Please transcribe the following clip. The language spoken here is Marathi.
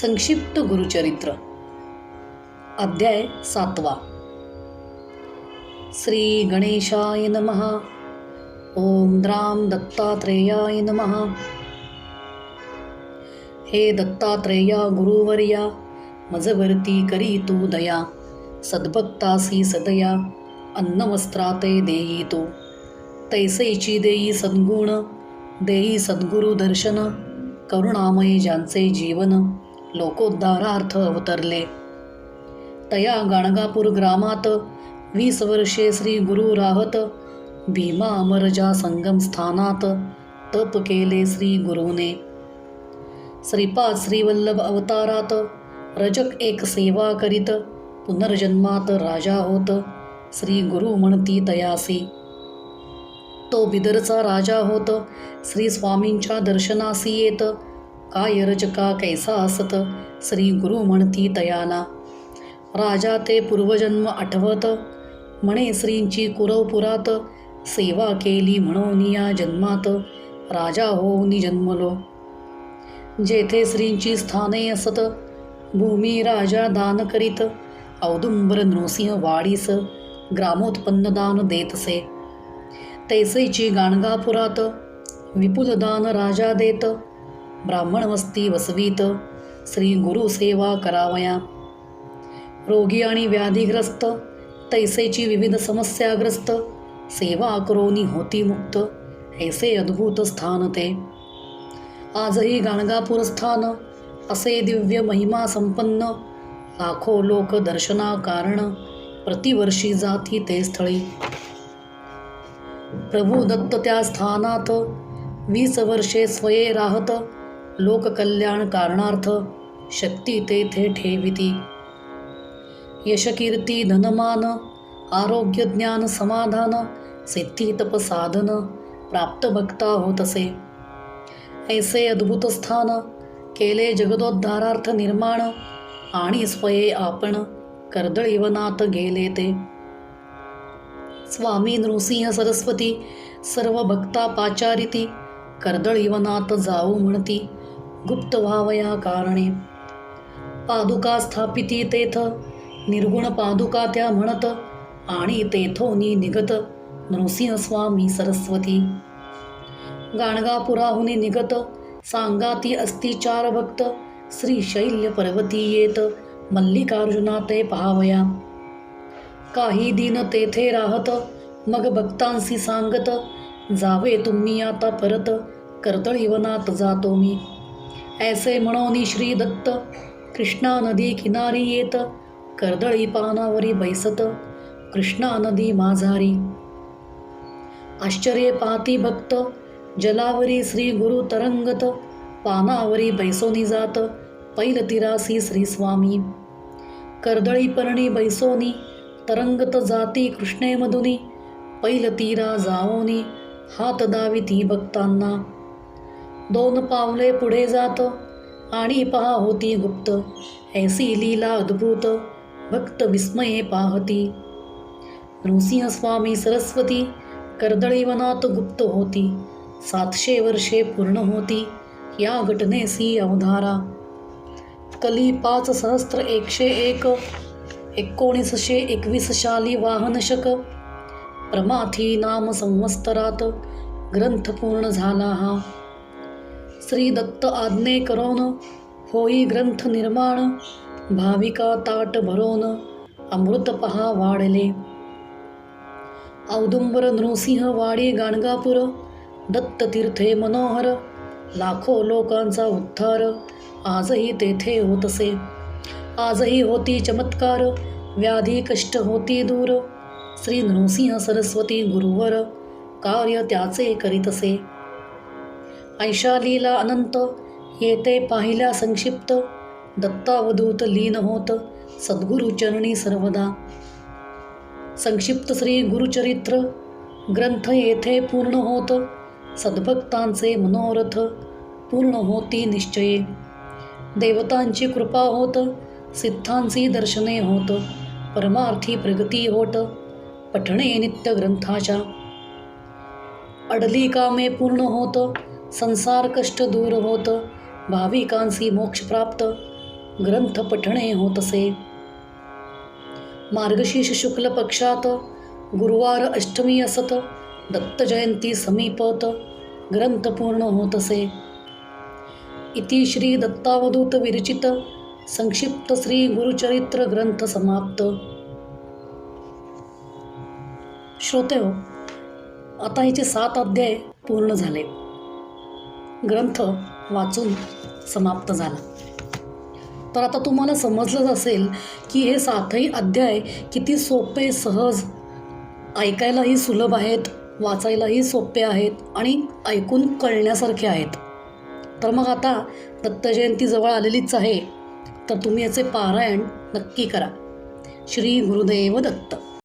संक्षिप्त गुरुचरित्र अध्याय 7. श्री गणेशाय नमः. ओम द्राम दत्तात्रेयाय नमः. हे दत्तात्रेया गुरुवर्या, मजवरती करी तू दया. सद्भक्तासी सदया, अन्नवस्त्राते देई तू. तैसेची देई सद्गुण, देई सद्गुरु दर्शन. करुणामय ज्यांचे जीवन, लोकोद्धारार्थ अवतरले. तया गाणगापूर ग्रामात 20 वर्षे श्री गुरु राहत. भीमा अमरजा संगम स्थानात तप केले श्री गुरुने. श्रीपाद श्रीवल्लभ अवतारात रजक एक सेवा करीत. पुनर्जन्मात राजा होत श्री गुरु म्हणती तयासी. तो बिदरचा राजा होत श्री स्वामींच्या दर्शनासी येत. काय रचका कैसा असत श्री गुरु म्हणती तयाला. राजा ते पूर्वजन्म आठवत, म्हणे श्रींची कुरवपुरात. सेवा केली म्हणून या जन्मात, राजा होऊन जन्मलो. जेथे श्रींची स्थाने असत, भूमी राजा दान करीत. औदुंबर नृसिंह वाडीस ग्रामोत्पन्न दान देतसे. तैसेची गाणगापुरात विपुल दान राजा देत. ब्राह्मण वस्ती वसवीत श्री गुरु सेवा करावया. रोगी आणि व्याधीग्रस्त तैसेची विविध समस्याग्रस्त. सेवा करोनी होती मुक्त, ऐसे अद्भुत स्थान ते. आजही गाणगापूर स्थान असे दिव्य महिमा संपन्न. लाखो लोक दर्शना कारण, प्रतिवर्षी जाती ते स्थळी. प्रभू दत्त त्या स्थानात 20 वर्षे स्वये राहत. लोककल्याण कारणार्थ शक्ती तेथे ठेविती. यशकीर्ती धनमान, आरोग्य ज्ञान समाधान. सिद्धी तप साधन, प्राप्त भक्ता होतसे. ऐसे अद्भुत स्थान केले जगदोद्धारार्थ निर्माण. आणि स्वये आपण कर्दळीवनात गेले ते. स्वामी नृसिंह सरस्वती सर्व भक्ता पाचारिती. कर्दळीवनात जाऊ म्हणती, गुप्त व्हावया कारणे. पादुका स्थापिती तेथ, निर्गुण पादुका त्या म्हणत. आणि तेथोनी निगत नृसिंह स्वामी सरस्वती. गाणगापुराहुनी निगत सांगाती असती 4 भक्त. श्री शैल्य पर्वती येत, मल्लिकार्जुना ते पहावया. काही दिन तेथे राहत, मग भक्तांसी सांगत. जावे तुम्ही आता परत, कर्दळीवनात जातो मी. ऐसे म्हणोनी श्री दत्त कृष्णा नदी किनारी येत. कर्दळी पानावरी बैसत, कृष्णा नदी माझारी. आश्चर्य पाती भक्त, जलावरी श्री गुरु तरंगत. पानावरी बैसोनी जात, पैल तिरासी श्री स्वामी. कर्दळी पर्णी बैसोनी, तरंगत जाती कृष्णे मधुनी. पैल तीरा जाओनी, हात दाविती भक्तांना. 2 पावले पुढे जात, आणि पहा होती गुप्त. ऐसी लीला अद्भुत, भक्त विस्मये पाहती. नृसिंह स्वामी सरस्वती कर्दळीवनात गुप्त होती. 700 वर्षे पूर्ण होती या घटनेसी अवधारा. कली 5 सहस्त्र 101, 1921 शाली वाहन शक. प्रमाथी नाम संवत्सरात ग्रंथ पूर्ण झाला हा. श्री दत्त आज्ञे करोन होई ग्रंथ निर्माण. भाविका ताट भरोन अमृत पहा वाढले. औदुंबर नृसिंह वाडी गाणगापूर. दत्त तीर्थे मनोहर, लाखो लोकांचा उद्धार. आजही तेथे होतसे. आजही होती चमत्कार, व्याधी कष्ट होती दूर. श्री नृसिंह सरस्वती गुरुवर कार्य त्याचे करीतसे. ऐशा लीला अनंत येते पाहिल्या संक्षिप्त. दत्तावधूत लीन होत सद्गुरु चरणी सर्वदा. संक्षिप्त श्री गुरुचरित्र ग्रंथ येथे पूर्ण होत. सद्भक्तांचे मनोरथ पूर्ण होती निश्चये. देवतांची कृपा होत, सिद्धांची दर्शने होत. परमार्थी प्रगती होत, पठणे नित्य ग्रंथाच्या. अडली कामे पूर्ण होत, संसार कष्ट दूर होत. भाविकांसी मोक्ष प्राप्त, ग्रंथ पठणे होतसे. मार्गशीर्ष शुक्ल पक्षात गुरुवार अष्टमी असत. दत्त जयंती समीपत ग्रंथ पूर्ण होतसे. इति श्री दत्तावधूत विरचित संक्षिप्त श्री गुरुचरित्र ग्रंथ समाप्त. श्रोते हो, आता हिचे 7 अध्याय पूर्ण झाले. ग्रंथ वाचून समाप्त झाला. तर आता तुम्हाला समजलंच असेल की हे 7ही अध्याय किती सोपे, सहज, ऐकायलाही सुलभ आहेत, वाचायलाही सोपे आहेत आणि ऐकून कळण्यासारखे आहेत. तर मग आता दत्तजयंती जवळ आलेलीच आहे, तर तुम्ही याचे पारायण नक्की करा. श्री गुरुदेव दत्त.